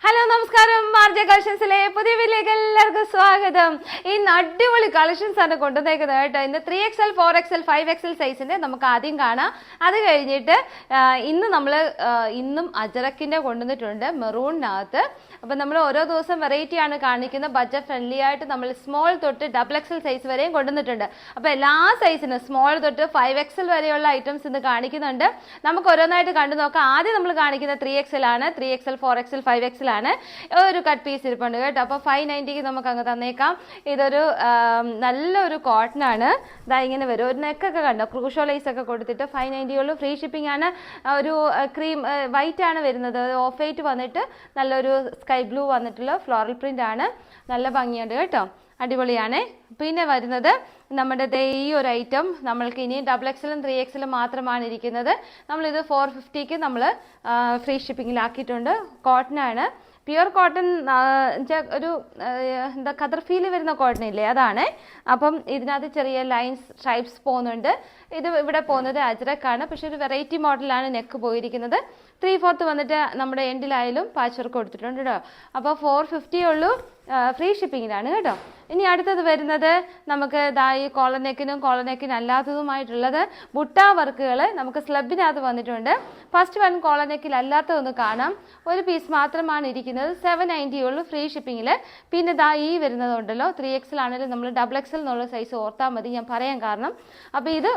Hello നമസ്കാരം, മാർജ കളക്ഷൻസിലെ പുതിയ വീഡിയോയിലേക്ക് എല്ലാവർക്കും സ്വാഗതം. ഇന്ന് അടിപൊളി കളക്ഷൻസ് ആണ് കൊണ്ടുവന്നേക്കുന്നത് കേട്ടോ. ഇന്ന് 3XL 4XL 5XL സൈസിന്റെ നമുക്ക് ആദ്യം കാണാം. അത് കഴിഞ്ഞിട്ട് ഇന്ന് നമ്മൾ ഇന്നും അജറക്കിന്റെ കൊണ്ടുവന്നിട്ടുണ്ട് മെറൂണിനകത്ത്. അപ്പം നമ്മൾ ഓരോ ദിവസം വെറൈറ്റി ആണ് കാണിക്കുന്നത്. ബഡ്ജറ്റ് ഫ്രണ്ട്ലി ആയിട്ട് നമ്മൾ സ്മോൾ തൊട്ട് XXL സൈസ് വരെയും കൊണ്ടുവന്നിട്ടുണ്ട്. അപ്പോൾ എല്ലാ സൈസിനും സ്മോൾ തൊട്ട് 5XL വരെയുള്ള ഐറ്റംസ് ഇന്ന് കാണിക്കുന്നുണ്ട്. നമുക്ക് ഓരോന്നായിട്ട് കണ്ടു നോക്കാം. ആദ്യം നമ്മൾ കാണിക്കുന്ന 3XL ആണ്. 3XL 4XL 5XL ആണ്. ഒരു കട്ട് പീസ് ഇരിപ്പുണ്ട് കേട്ടോ. അപ്പോൾ 590ക്ക് നമുക്ക് അങ്ങ് തന്നേക്കാം. ഇതൊരു നല്ലൊരു കോട്ടൺ ആണ്. ഇതാ ഇങ്ങനെ വരും. ഒരു നെക്കൊക്കെ കണ്ടോ, ക്രൂഷോ ലൈസ് ഒക്കെ കൊടുത്തിട്ട് 590 ഉള്ളൂ. ഫ്രീ ഷിപ്പിംഗ് ആണ്. ഒരു ക്രീം വൈറ്റ് ആണ് വരുന്നത്. ഓഫ് വൈറ്റ് വന്നിട്ട് നല്ലൊരു സ്കൈ ബ്ലൂ വന്നിട്ടുള്ള ഫ്ലോറൽ പ്രിന്റ് ആണ്. നല്ല ഭംഗിയുണ്ട് കേട്ടോ, അടിപൊളിയാണ്. പിന്നെ വരുന്നത് നമ്മുടെ ഈ ഒരു ഐറ്റം നമ്മൾക്ക് ഇനി XXL 3XL മാത്രമാണ് ഇരിക്കുന്നത്. നമ്മളിത് 450ക്ക് നമ്മൾ ഫ്രീ ഷിപ്പിങ്ങിലാക്കിയിട്ടുണ്ട്. കോട്ടൺ ആണ്, പ്യുവർ കോട്ടൺ. ഒരു എന്താ ഖദർ ഫീൽ വരുന്ന കോട്ടൺ ഇല്ലേ, അതാണ്. അപ്പം ഇതിനകത്ത് ചെറിയ ലൈൻസ് സ്ട്രൈപ്സ് പോകുന്നുണ്ട്. ഇത് ഇവിടെ പോകുന്നത് അജ്രക്കാണ്, പക്ഷെ ഒരു വെറൈറ്റി മോഡലാണ് നെക്ക് പോയിരിക്കുന്നത്. 3/4 വന്നിട്ട് നമ്മുടെ എൻഡിലായാലും പാച്ച് വർക്ക് കൊടുത്തിട്ടുണ്ട് കേട്ടോ. അപ്പോൾ 450 ഉള്ളൂ, ഫ്രീ ഷിപ്പിങ്ങിലാണ് കേട്ടോ. ഇനി അടുത്തത് വരുന്നത് നമുക്ക് ഈ കോളർ നെക്കിനും അല്ലാത്തതുമായിട്ടുള്ളത് ബുട്ട വർക്കുകൾ നമുക്ക് സ്ലബിനകത്ത് വന്നിട്ടുണ്ട്. ഫസ്റ്റ് വൺ കോളർ നെക്കിൽ അല്ലാത്തതൊന്ന് കാണാം. ഒരു പീസ് മാത്രമാണ് ഇരിക്കുന്നത്. 790 ഉള്ളൂ, ഫ്രീ ഷിപ്പിങ്ങിൽ. പിന്നെ ഈ വരുന്നതുണ്ടല്ലോ 3XL ആണെങ്കിലും നമ്മൾ XXL എന്നുള്ള സൈസ് ഓർത്താൽ മതി, ഞാൻ പറയാൻ കാരണം. അപ്പോൾ ഇത്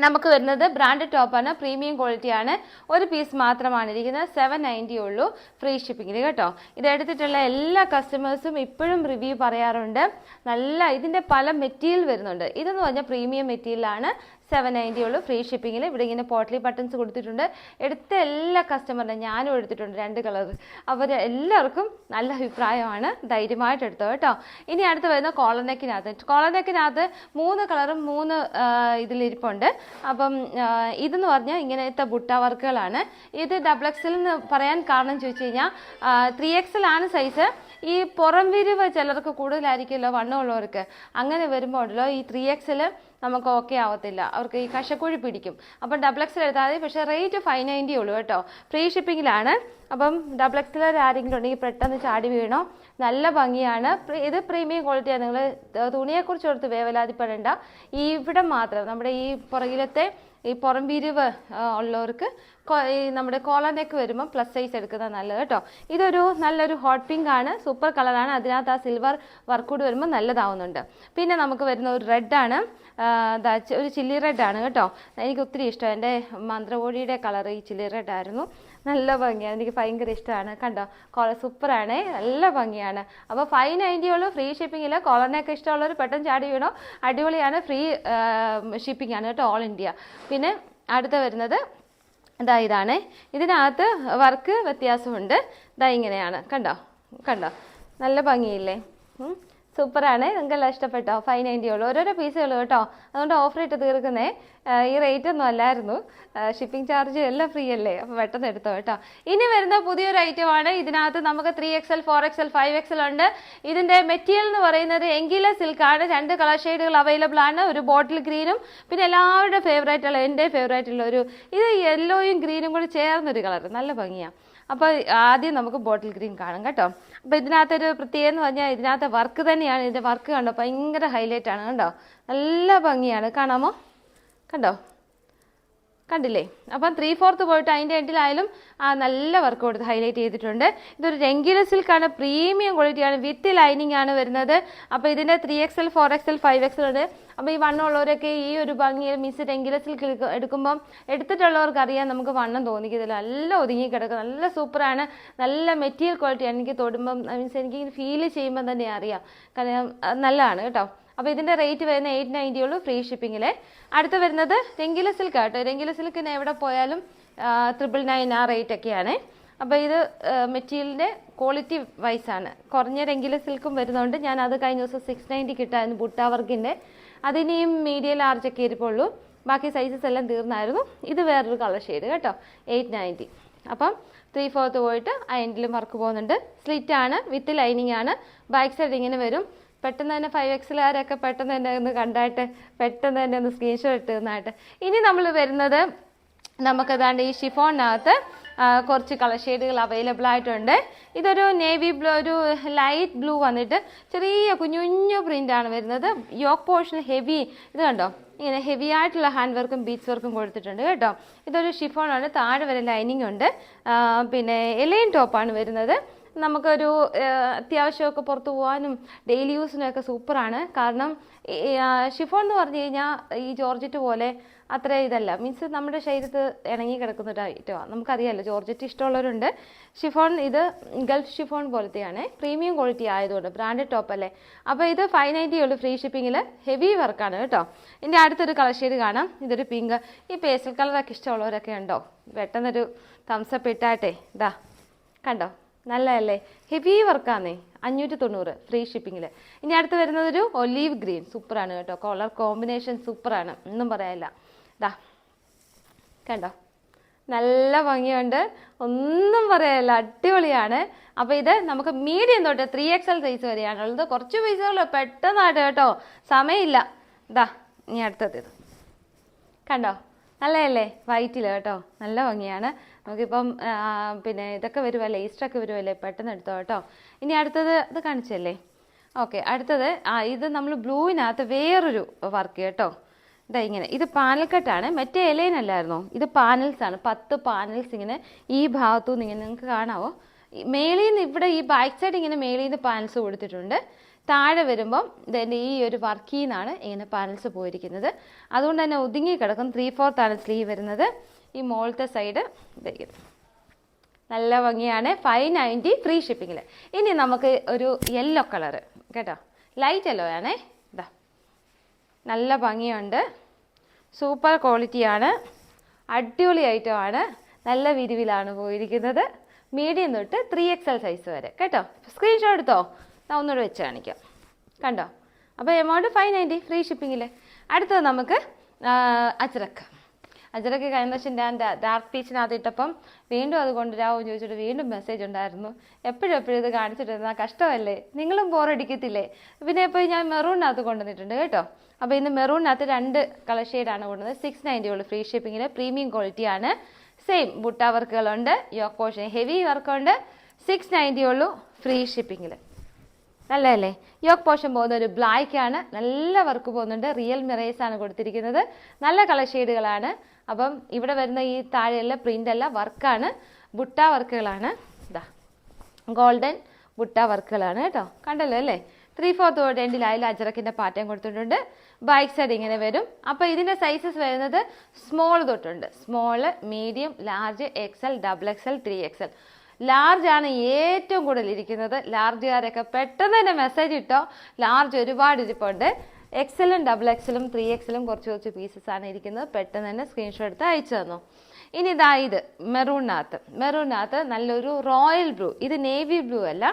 നമുക്ക് വരുന്നത് ബ്രാൻഡഡ് ടോപ്പാണ്, പ്രീമിയം ക്വാളിറ്റിയാണ്. ഒരു പീസ് മാത്രമാണ് ഇരിക്കുന്നത്. 790 ഉള്ളൂ, ഫ്രീ ഷിപ്പിങ്ങിൽ കേട്ടോ. ഇതെടുത്തിട്ടുള്ള എല്ലാ കസ്റ്റമേഴ്സും ഇപ്പോഴും റിവ്യൂ പറയാറുണ്ട്. ഇതിൻ്റെ പല മെറ്റീരിയൽ വരുന്നുണ്ട്. ഇതെന്ന് പറഞ്ഞാൽ പ്രീമിയം മെറ്റീരിയലാണ്. 790 ഉള്ളൂ, ഫ്രീ ഷിപ്പിങ്ങിൽ. ഇവിടെ ഇങ്ങനെ പോട്ട്ലി ബട്ടൺസ് കൊടുത്തിട്ടുണ്ട്. എടുത്ത എല്ലാ കസ്റ്റമറിനും ഞാനും എടുത്തിട്ടുണ്ട് 2 കളർ. അവർ എല്ലാവർക്കും നല്ല അഭിപ്രായമാണ്. ധൈര്യമായിട്ട് എടുത്തോ കേട്ടോ. ഇനി അടുത്ത് വരുന്ന കോളർ നെക്കിനകത്ത് 3 കളറും 3 ഇതിലിരിപ്പുണ്ട്. അപ്പം ഇതെന്ന് പറഞ്ഞാൽ ഇങ്ങനത്തെ ബുട്ട വർക്കുകളാണ്. ഇത് XXL എന്ന് പറയാൻ കാരണം ചോദിച്ചു കഴിഞ്ഞാൽ 3XL ആണ് സൈസ്. ഈ പുറം വിരിവ് ചിലർക്ക് കൂടുതലായിരിക്കുമല്ലോ, വണ്ണമുള്ളവർക്ക്. അങ്ങനെ വരുമ്പോൾ ഉണ്ടല്ലോ ഈ 3XL നമുക്ക് ഓക്കെ ആവത്തില്ല, അവർക്ക് ഈ കശക്കുഴി പിടിക്കും. അപ്പം XXL എടുത്താൽ മതി. പക്ഷേ റേറ്റ് 590 ഉള്ളൂ കേട്ടോ, ഫ്രീ ഷിപ്പിങ്ങിലാണ്. അപ്പം XXL ആരെങ്കിലും ഉണ്ടെങ്കിൽ പെട്ടെന്ന് ചാടി വീണോ. നല്ല ഭംഗിയാണ്. ഇത് പ്രീമിയം ക്വാളിറ്റിയാണ്. നിങ്ങൾ തുണിയെക്കുറിച്ച് ഓർത്ത് വേവലാതിപ്പെടേണ്ട. ഇവിടെ മാത്രം നമ്മുടെ ഈ പുറകിലത്തെ ഈ പുറം വിരിവ് ഉള്ളവർക്ക് ഈ നമ്മുടെ കോളർ നെക്ക് വരുമ്പോൾ പ്ലസ് സൈസ് എടുക്കുന്നത് നല്ലത് കേട്ടോ. ഇതൊരു നല്ലൊരു ഹോട്ട് പിങ്ക് ആണ്, സൂപ്പർ കളറാണ്. അതിനകത്ത് ആ സിൽവർ വർക്ക് കൂടി വരുമ്പോൾ നല്ലതാവുന്നുണ്ട്. പിന്നെ നമുക്ക് വരുന്ന ഒരു റെഡാണ്, ഒരു ചില്ലി റെഡാണ് കേട്ടോ. എനിക്ക് ഒത്തിരി ഇഷ്ടം. എൻ്റെ മന്ത്രകോടിയുടെ കളർ ഈ ചില്ലി റെഡ് ആയിരുന്നു. നല്ല ഭംഗിയാണ്, എനിക്ക് ഭയങ്കര ഇഷ്ടമാണ്. കണ്ടോ, കോളർ സൂപ്പറാണ്, നല്ല ഭംഗിയാണ്. അപ്പോൾ 590 ഉള്ളൂ, ഫ്രീ ഷിപ്പിങ്ങിൽ. കോളറിനൊക്കെ ഇഷ്ടമുള്ളവർ പെട്ടെന്ന് ചാടി വീണോ. അടിപൊളിയാണ്, ഫ്രീ ഷിപ്പിംഗ് ആണ് കേട്ടോ, ഓൾ ഇന്ത്യ. പിന്നെ അടുത്ത വരുന്നത് ഇതാണ്. ഇതിനകത്ത് വർക്ക് വ്യത്യാസമുണ്ട്. ഇങ്ങനെയാണ്, കണ്ടോ നല്ല ഭംഗിയില്ലേ, സൂപ്പറാണ്. നിങ്ങൾക്കെല്ലാം ഇഷ്ടപ്പെട്ടോ? 590 ഉള്ളൂ, ഓരോരോ പീസുകൾ കേട്ടോ. അതുകൊണ്ട് ഓഫർ ഇട്ട് തീർക്കുന്നേ. ഈ റേറ്റ് ഒന്നും അല്ലായിരുന്നു. ഷിപ്പിംഗ് ചാർജ് എല്ലാം ഫ്രീ അല്ലേ, അപ്പോൾ പെട്ടെന്ന് എടുത്തോ കേട്ടോ. ഇനി വരുന്ന പുതിയൊരു ഐറ്റമാണ്. ഇതിനകത്ത് നമുക്ക് 3XL 4XL 5XL ഉണ്ട്. ഇതിൻ്റെ മെറ്റീരിയൽ എന്ന് പറയുന്നത് എങ്കില സിൽക്കാണ്. 2 കളർ ഷെയ്ഡുകൾ അവൈലബിൾ ആണ്. ഒരു ബോട്ടിൽ ഗ്രീനും പിന്നെ എല്ലാവരുടെ ഫേവറേറ്റുള്ള, എൻ്റെ ഫേവറേറ്റുള്ള ഇത് യെല്ലോയും ഗ്രീനും കൂടി ചേർന്നൊരു കളർ, നല്ല ഭംഗിയാണ്. അപ്പോൾ ആദ്യം നമുക്ക് ബോട്ടിൽ ഗ്രീൻ കാണാം കേട്ടോ. അപ്പോൾ ഇതിനകത്തൊരു പ്രത്യേകത എന്ന് പറഞ്ഞാൽ ഇതിനകത്ത് വർക്ക് തന്നെയാണ്. ഇതിൻ്റെ വർക്ക് കണ്ടോ, ഭയങ്കര ഹൈലൈറ്റ് ആണ് കണ്ടോ, നല്ല ഭംഗിയാണ്. കാണാമോ, കണ്ടില്ലേ? അപ്പം 3/4 പോയിട്ട് അതിൻ്റെ എൻഡിലായാലും നല്ല വർക്ക് കൊടുത്ത് ഹൈലൈറ്റ് ചെയ്തിട്ടുണ്ട്. ഇതൊരു രംഗീല സിൽക്കാണ്, പ്രീമിയം ക്വാളിറ്റിയാണ്, വിത്ത് ലൈനിങ് ആണ് വരുന്നത്. അപ്പോൾ ഇതിൻ്റെ 3XL 4XL 5XL ഉണ്ട്. അപ്പോൾ ഈ വണ്ണമുള്ളവരൊക്കെ ഈ ഒരു ഭംഗിയിൽ മിസ് രംഗീല സിൽക്ക് എടുക്കുമ്പം എടുത്തിട്ടുള്ളവർക്ക് അറിയാൻ നമുക്ക് വണ്ണം തോന്നിക്കത്തില്ല. നല്ല ഒതുങ്ങി കിടക്കും, നല്ല സൂപ്പറാണ്, നല്ല മെറ്റീരിയൽ ക്വാളിറ്റിയാണ്. എനിക്ക് തൊടുമ്പം മീൻസ് എനിക്ക് ഫീൽ ചെയ്യുമ്പം തന്നെ അറിയാം, കാരണം നല്ലതാണ് കേട്ടോ. അപ്പോൾ ഇതിൻ്റെ റേറ്റ് വരുന്നത് 890 ഉള്ളൂ, ഫ്രീ ഷിപ്പിങ്ങിൽ. അടുത്ത് വരുന്നത് രംഗീല സിൽക്ക് കേട്ടോ. രംഗീല സിൽക്കിന് എവിടെ പോയാലും 999 ആ റേറ്റൊക്കെയാണ്. അപ്പോൾ ഇത് മെറ്റീരിയലിൻ്റെ ക്വാളിറ്റി വൈസാണ്. കുറഞ്ഞ രംഗീല സിൽക്കും വരുന്നുണ്ട്. ഞാൻ അത് കഴിഞ്ഞ ദിവസം 690 കിട്ടായിരുന്നു ബുട്ട വർക്കിൻ്റെ. അതിനെയും മീഡിയം ലാർജൊക്കെ ഇരിപ്പുള്ളൂ, ബാക്കി സൈസസ് എല്ലാം തീർന്നായിരുന്നു. ഇത് വേറൊരു കളർ ഷെയ്ഡ് കേട്ടോ, 890. അപ്പം 3/4 പോയിട്ട് ആ എൻഡിലും വർക്ക് പോകുന്നുണ്ട്. സ്ലിറ്റാണ്, വിത്ത് ലൈനിങ് ആണ്. ബാക്ക് സൈഡ് ഇങ്ങനെ വരും. പെട്ടെന്ന് തന്നെ 5XLകാരൊക്കെ പെട്ടെന്ന് തന്നെ ഒന്ന് കണ്ടായിട്ട് പെട്ടെന്ന് തന്നെ ഒന്ന് സ്ക്രീൻഷോട്ട് ഇട്ടുന്നതായിട്ട്. ഇനി നമ്മൾ വരുന്നത് നമുക്കതാണ്ട് ഈ ഷിഫോണിനകത്ത് കുറച്ച് കളർ ഷെയ്ഡുകൾ അവൈലബിൾ ആയിട്ടുണ്ട്. ഇതൊരു നേവി ബ്ലൂ, ഒരു ലൈറ്റ് ബ്ലൂ വന്നിട്ട് ചെറിയ കുഞ്ഞു കുഞ്ഞു പ്രിൻ്റാണ് വരുന്നത്. യോക്ക് പോർഷൻ ഹെവി, ഇത് കണ്ടോ, ഇങ്ങനെ ഹെവി ആയിട്ടുള്ള ഹാൻഡ് വർക്കും ബീഡ്സ് വർക്കും കൊടുത്തിട്ടുണ്ട് കേട്ടോ. ഇതൊരു ഷിഫോണാണ്, താഴെ വരെ ലൈനിങ് ഉണ്ട്. പിന്നെ എലൈൻ ടോപ്പാണ് വരുന്നത്. നമുക്കൊരു അത്യാവശ്യമൊക്കെ പുറത്ത് പോകാനും ഡെയിലി യൂസിനൊക്കെ സൂപ്പറാണ്. കാരണം ഷിഫോൺ എന്ന് പറഞ്ഞു കഴിഞ്ഞാൽ ഈ ജോർജറ്റ് പോലെ അത്ര ഇതല്ല, മീൻസ് നമ്മുടെ ശരീരത്ത് ഇണങ്ങി കിടക്കുന്ന ഒരു ഐറ്റമാണ്. നമുക്കറിയാമല്ലോ, ജോർജറ്റ് ഇഷ്ടമുള്ളവരുണ്ട്. ഷിഫോൺ ഇത് ഗൾഫ് ഷിഫോൺ പോലത്തെയാണ്, പ്രീമിയം ക്വാളിറ്റി ആയതുകൊണ്ട്, ബ്രാൻഡഡ് ടോപ്പ് അല്ലേ. അപ്പോൾ ഇത് 590 ഉള്ളൂ ഫ്രീ ഷിപ്പിങ്ങിൽ. ഹെവി വർക്കാണ് കേട്ടോ. ഇതിൻ്റെ അടുത്തൊരു കളർ ഷെയ്ഡ് കാണാം. ഇതൊരു പിങ്ക്. ഈ പേസ്റ്റൽ കളറൊക്കെ ഇഷ്ടമുള്ളവരൊക്കെ ഉണ്ടോ? പെട്ടെന്നൊരു തംസപ്പ് ഇട്ടാട്ടെ. ഇതാ കണ്ടോ, നല്ലതല്ലേ, ഹെവി വർക്കാന്നേ. 590 ഫ്രീ ഷിപ്പിങ്ങിൽ. ഇനി അടുത്ത് വരുന്നത് ഒരു ഒലീവ് ഗ്രീൻ, സൂപ്പറാണ് കേട്ടോ. കളർ കോമ്പിനേഷൻ സൂപ്പറാണ്, ഒന്നും പറയാനില്ല. ഇതാ കണ്ടോ, നല്ല ഭംഗിയുണ്ട്, ഒന്നും പറയാനില്ല, അടിപൊളിയാണ്. അപ്പോൾ ഇത് നമുക്ക് മീഡിയം തൊട്ട് 3XL സൈസ് വരെയാണുള്ളത്. കുറച്ച് പൈസകൾ പെട്ടെന്നായിട്ട് കേട്ടോ, സമയമില്ല. ഇതാ ഇനി അടുത്തത് ഇത് കണ്ടോ, നല്ലതല്ലേ, വൈറ്റിൽ കേട്ടോ, നല്ല ഭംഗിയാണ്. നമുക്കിപ്പം പിന്നെ ഇതൊക്കെ വരുമല്ലേ, ഈസ്റ്ററൊക്കെ വരുമല്ലേ, പെട്ടെന്ന് എടുത്തോ കേട്ടോ. ഇനി അടുത്തത് ഇത് കാണിച്ചല്ലേ. ഓക്കെ, അടുത്തത് ഇത് നമ്മൾ ബ്ലൂവിനകത്ത് വേറൊരു വർക്ക് കേട്ടോ. ഇതാ ഇങ്ങനെ, ഇത് പാനൽ കട്ടാണ്, മറ്റേ ഇലയിനല്ലായിരുന്നോ, ഇത് പാനൽസ് ആണ്. 10 പാനൽസ് ഇങ്ങനെ ഈ ഭാഗത്തുനിന്ന് ഇങ്ങനെ നിങ്ങൾക്ക് കാണാവോ, മേളിൽ നിന്ന് ഇവിടെ ഈ ബാക്ക് സൈഡ് ഇങ്ങനെ മേളിൽ നിന്ന് പാനൽസ് കൊടുത്തിട്ടുണ്ട്. താഴെ വരുമ്പം ഇതിൻ്റെ ഈ ഒരു വർക്കിൽ നിന്നാണ് ഇങ്ങനെ പാനൽസ് പോയിരിക്കുന്നത്. അതുകൊണ്ട് തന്നെ ഒതുങ്ങി കിടക്കും. 3/4 ആണ് സ്ലീവ് വരുന്നത്. ഈ മോളത്തെ സൈഡ് ഇതായിരിക്കും, നല്ല ഭംഗിയാണ്. 590 ഫ്രീ ഷിപ്പിങ്ങിൽ. ഇനി നമുക്ക് ഒരു യെല്ലോ കളറ് കേട്ടോ, ലൈറ്റ് യെല്ലോ ആണേ. ഇതാ നല്ല ഭംഗിയുണ്ട്, സൂപ്പർ ക്വാളിറ്റിയാണ്, അടിപൊളി ഐറ്റമാണ്. നല്ല വിരിവിലാണ് പോയിരിക്കുന്നത്. മീഡിയം തൊട്ട് 3XL സൈസ് വരെ കേട്ടോ. സ്ക്രീൻഷോട്ട് എടുത്തോ, ഞാൻ ഒന്നുകൂടെ വെച്ച് കാണിക്കാം. കണ്ടോ, അപ്പോൾ എമൗണ്ട് 590 ഫ്രീ ഷിപ്പിങ്ങിൽ. അടുത്തത് നമുക്ക് അജ്രക്ക്. അജ്രക്ക് കഴിഞ്ഞ വർഷം ഞാൻ ഡാർക്ക് പീച്ചിനകത്ത് ഇട്ടപ്പം വീണ്ടും അത് കൊണ്ടുവരാമോ എന്ന് ചോദിച്ചിട്ട് വീണ്ടും മെസ്സേജ് ഉണ്ടായിരുന്നു. എപ്പോഴും ഇത് കാണിച്ചിട്ടിരുന്ന കഷ്ടമല്ലേ, നിങ്ങളും ബോറടിക്കത്തില്ലേ. പിന്നെ ഇപ്പോൾ ഞാൻ മെറൂണിനകത്ത് കൊണ്ടുവന്നിട്ടുണ്ട് കേട്ടോ. അപ്പോൾ ഇന്ന് മെറൂണിനകത്ത് 2 കളർ ഷെയ്ഡാണ് കൊണ്ടുവന്നത്. 690 ഉള്ളൂ ഫ്രീ ഷിപ്പിങ്ങിൽ. പ്രീമിയം ക്വാളിറ്റിയാണ്. സെയിം ബുട്ട വർക്കുകളുണ്ട്, യോക്ക് പോർഷൻ ഹെവി വർക്കുണ്ട്. 690 ഉള്ളൂ ഫ്രീ ഷിപ്പിങ്ങിൽ. നല്ലതല്ലേ. യോക്ക് പോർഷൻ പോകുന്ന ഒരു ബ്ലാക്ക് ആണ്, നല്ല വർക്ക് പോകുന്നുണ്ട്. റിയൽ മിറേഴ്സ് ആണ് കൊടുത്തിരിക്കുന്നത്. നല്ല കളർ ഷെയ്ഡുകളാണ്. അപ്പം ഇവിടെ വരുന്ന ഈ താഴെയുള്ള പ്രിന്റ് അല്ല, വർക്കാണ്, ബുട്ട വർക്കുകളാണ്. ഇതാ ഗോൾഡൻ ബുട്ട വർക്കുകളാണ് കേട്ടോ. കണ്ടല്ലോ അല്ലേ. 3/4 എൻഡിലായാലും അജറക്കിന്റെ പാറ്റേൺ കൊടുത്തിട്ടുണ്ട്. ബാക്ക് സൈഡ് ഇങ്ങനെ വരും. അപ്പോൾ ഇതിന്റെ സൈസസ് വരുന്നത് സ്മോൾ തൊട്ടുണ്ട്. Small, medium, large, XL, XXL, 3XL. Large ആണ് ഏറ്റവും കൂടുതൽ ഇരിക്കുന്നത്. ലാർജുകാരൊക്കെ പെട്ടെന്ന് തന്നെ മെസ്സേജ് ഇട്ടോ, ലാർജ് ഒരുപാട് ഇരിപ്പുണ്ട്. XLും XXLും 3XLും കുറച്ച് പീസസ് ആണ് ഇരിക്കുന്നത്. പെട്ടെന്ന് തന്നെ സ്ക്രീൻഷോട്ട് എടുത്ത് അയച്ചു തന്നു. ഇനി ഇതാ ഇത് മെറൂണിനകത്ത് നല്ലൊരു റോയൽ ബ്ലൂ. ഇത് നേവി ബ്ലൂ അല്ല,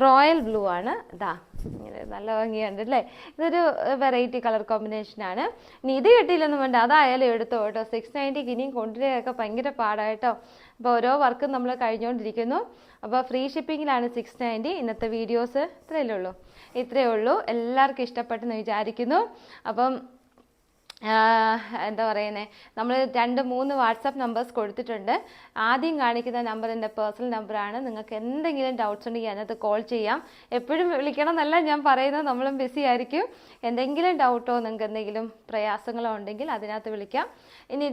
റോയൽ ബ്ലൂ ആണ്. ഇതാ ഇങ്ങനെ നല്ല ഭംഗിയുണ്ട് അല്ലേ. ഇതൊരു വെറൈറ്റി കളർ കോമ്പിനേഷനാണ്. ഇനി ഇത് കിട്ടിയില്ലെന്നും വേണ്ട, അതായാലും എടുത്തോ കേട്ടോ. 690 ഇനിയും കൊണ്ടുവരികയൊക്കെ ഭയങ്കര പാടായിട്ടോ. അപ്പോൾ ഓരോ വർക്കും നമ്മൾ കഴിഞ്ഞുകൊണ്ടിരിക്കുന്നു. അപ്പോൾ ഫ്രീ ഷിപ്പിങ്ങിലാണ് 690. ഇന്നത്തെ വീഡിയോസ് ഇത്രയേ ഉള്ളൂ. എല്ലാവർക്കും ഇഷ്ടപ്പെട്ടെന്ന് വിചാരിക്കുന്നു. അപ്പം എന്താ പറയുന്നത്, നമ്മൾ 2-3 വാട്സാപ്പ് നമ്പേഴ്സ് കൊടുത്തിട്ടുണ്ട്. ആദ്യം കാണിക്കുന്ന നമ്പർ എൻ്റെ പേഴ്സണൽ നമ്പറാണ്. നിങ്ങൾക്ക് എന്തെങ്കിലും ഡൗട്ട്സ് ഉണ്ടെങ്കിൽ അതിനകത്ത് കോൾ ചെയ്യാം. എപ്പോഴും വിളിക്കണം എന്നല്ല ഞാൻ പറയുന്നത്, നമ്മളും ബിസി ആയിരിക്കും. എന്തെങ്കിലും ഡൗട്ടോ നിങ്ങൾക്ക് എന്തെങ്കിലും പ്രയാസങ്ങളോ ഉണ്ടെങ്കിൽ അതിനകത്ത് വിളിക്കാം. ഇനി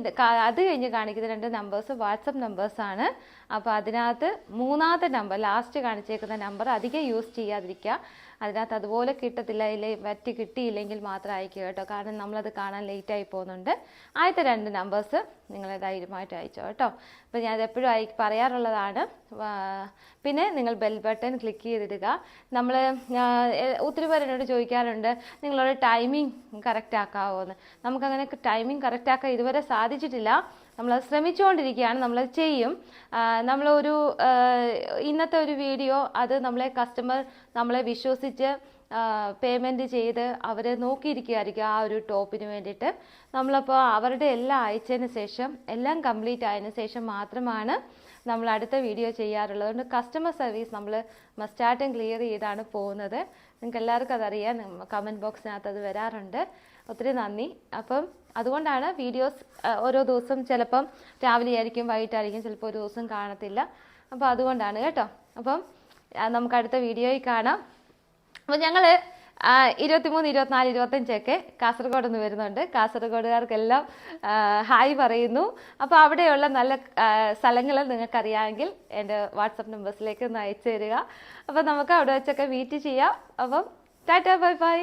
അത് കഴിഞ്ഞ് കാണിക്കുന്ന 2 നമ്പേഴ്സ് വാട്സപ്പ് നമ്പേഴ്സാണ്. അപ്പോൾ അതിനകത്ത് 3ാമത്തെ നമ്പർ, ലാസ്റ്റ് കാണിച്ചേക്കുന്ന നമ്പർ അധികം യൂസ് ചെയ്യാതിരിക്കുക. അതിനകത്ത് അതുപോലെ കിട്ടിയില്ലെങ്കിൽ മാത്രം അയക്കുക കേട്ടോ. കാരണം നമ്മളത് കാണാൻ ലേറ്റായി പോകുന്നുണ്ട്. ആദ്യത്തെ 2 നമ്പേഴ്സ് നിങ്ങൾ ധൈര്യമായിട്ട് അയച്ചോ കേട്ടോ. അപ്പോൾ ഞാൻ എപ്പോഴും പറയാറുള്ളതാണ്. പിന്നെ നിങ്ങൾ ബെൽ ബട്ടൺ ക്ലിക്ക് ചെയ്തിടുക. നമ്മൾ ഒത്തിരി പേര് എന്നോട് ചോദിക്കാറുണ്ട്, നിങ്ങളൊരു ടൈമിംഗ് കറക്റ്റ് ആക്കാമോ എന്ന്. നമുക്കങ്ങനെ ടൈമിംഗ് കറക്റ്റ് ആക്കാൻ ഇതുവരെ സാധിച്ചിട്ടില്ല. നമ്മളത് ശ്രമിച്ചുകൊണ്ടിരിക്കുകയാണ്, നമ്മളത് ചെയ്യും. നമ്മളൊരു ഇന്നത്തെ ഒരു വീഡിയോ അത് കസ്റ്റമർ നമ്മളെ വിശ്വസിച്ച് പേയ്മെൻറ്റ് ചെയ്ത് അവർ നോക്കിയിരിക്കുകയായിരിക്കും ആ ഒരു ടോപ്പിന് വേണ്ടിയിട്ട്. നമ്മളപ്പോൾ അവരുടെ എല്ലാം അയച്ചതിന് ശേഷം, എല്ലാം കംപ്ലീറ്റ് ആയതിനു ശേഷം മാത്രമാണ് നമ്മൾ അടുത്ത വീഡിയോ ചെയ്യാറുള്ളത്. അതുകൊണ്ട് കസ്റ്റമർ സർവീസ് നമ്മൾ മസ്റ്റായിട്ടും ക്ലിയർ ചെയ്താണ് പോകുന്നത്. നിങ്ങൾക്ക് എല്ലാവർക്കും അതറിയാം, കമൻറ്റ് ബോക്സിനകത്ത് അത് വരാറുണ്ട്. ഒത്തിരി നന്ദി. അപ്പം അതുകൊണ്ടാണ് വീഡിയോസ് ഓരോ ദിവസം ചിലപ്പം രാവിലെ ആയിരിക്കും, വൈകിട്ടായിരിക്കും, ചിലപ്പോൾ ഒരു ദിവസം കാണത്തില്ല. അപ്പോൾ അതുകൊണ്ടാണ് കേട്ടോ. അപ്പം നമുക്ക് അടുത്ത വീഡിയോയിൽ കാണാം. അപ്പോൾ ഞങ്ങൾ 23, 24, 25 കാസർഗോഡ് നിന്ന് വരുന്നുണ്ട്. കാസർഗോഡുകാർക്കെല്ലാം ഹായ് പറയുന്നു. അപ്പോൾ അവിടെയുള്ള നല്ല സ്ഥലങ്ങൾ നിങ്ങൾക്കറിയാമെങ്കിൽ എൻ്റെ വാട്സപ്പ് നമ്പേഴ്സിലേക്ക് ഒന്ന് അയച്ചു തരിക. അപ്പോൾ നമുക്ക് അവിടെ വെച്ചൊക്കെ മീറ്റ് ചെയ്യാം. അപ്പം ടാറ്റാ, ബൈ ബൈ.